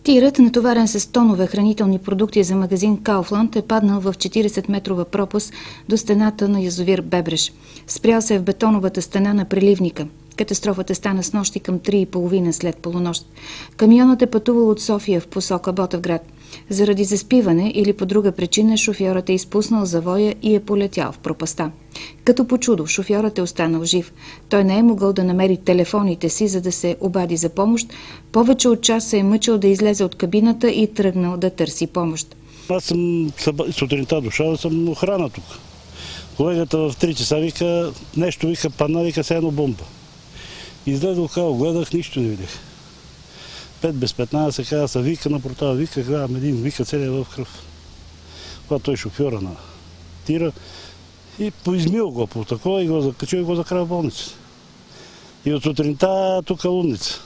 Тирът, натоварен с тонове хранителни продукти за магазин Кауфланд, е паднал в 40-метрова пропаст до стената на язовир Бебреш. Спрял се в бетоновата стена на преливника. Катастрофата стана снощи към 3:30 след полунощ. Камионът е пътувал от София в посока Ботевград. Заради заспиване или по друга причина шофьорът е изпуснал завоя и е полетял в пропаста. Като по чудо шофьорът е останал жив. Той не е могъл да намери телефоните си, за да се обади за помощ. Повече от час се е мъчил да излезе от кабината и тръгнал да търси помощ. Аз съм сутринта дошъл, съм охрана тук. Колегата в 3 часа вика, нещо вика, падна, вика, се едно бомба. Излезох, гледах, нищо не видях. 5 без 15, каза се вика на портала, вика, гледам един, вика целия в кръв. Когато той шофьора на тира и поизмил го по такова и го закачил и го закара в болница. И от сутринта тук е лудница.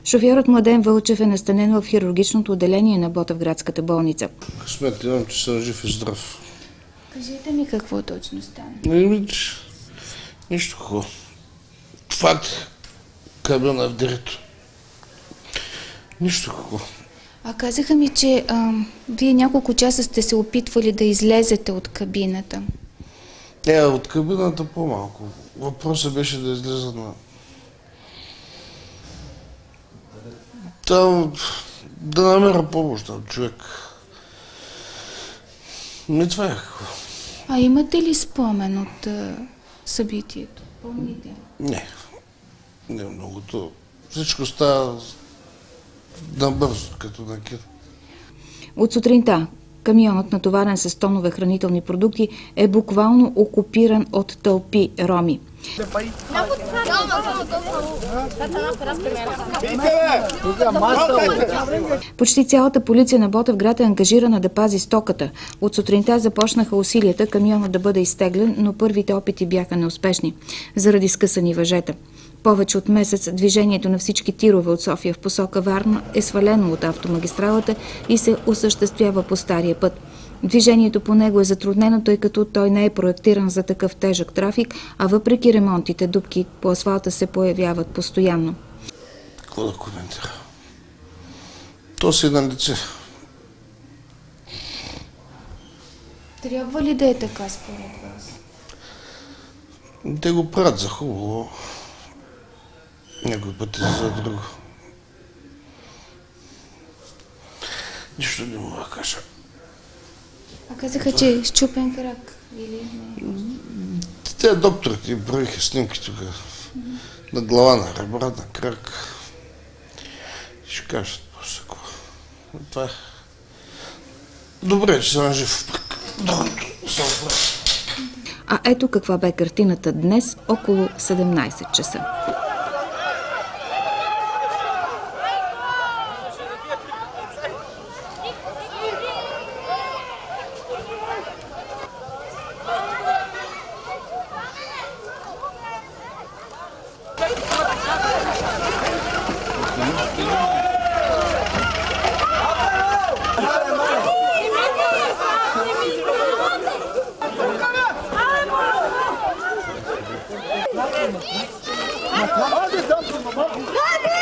Шофьорът Младен Вълчев е настанен в хирургичното отделение на Ботевградската болница. Късмет имам, че съм жив и здрав. Кажете ми какво точно стана. Нищо хубаво. Факт. Камиона в дерето. Нищо хубаво. А казаха ми, че вие няколко часа сте се опитвали да излезете от кабината. От кабината по-малко. Въпросът беше да излеза на... Там да намеря помощ на човек. Не това е хубаво. А имате ли спомен от събитието? Помните? Не многото. Всичко става набързо, като на кино. От сутринта камионът, натоварен с тонове хранителни продукти, е буквално окупиран от тълпи роми. Почти цялата полиция на Ботевград е ангажирана да пази стоката. От сутринта започнаха усилията камионът да бъде изтеглен, но първите опити бяха неуспешни заради скъсани въжета. Повече от месец движението на всички тирове от София в посока Варна е свалено от автомагистралата и се осъществява по стария път. Движението по него е затруднено, тъй като той не е проектиран за такъв тежък трафик, а въпреки ремонтите, дупки по асфалта се появяват постоянно. Какво да коментира? То си на лице. Трябва ли да е така според вас? Те го правят за хубаво. Някой път е за друго. Нищо не мога да кажа. А казаха, че е счупен крак, или не? Те докторите им правиха снимки тук. На глава, на ребра, на крак. Ще кажат после. Това е. Добре, че съм жив. Другото съм добре. А ето каква бе картината днес около 17 часа. Hadi!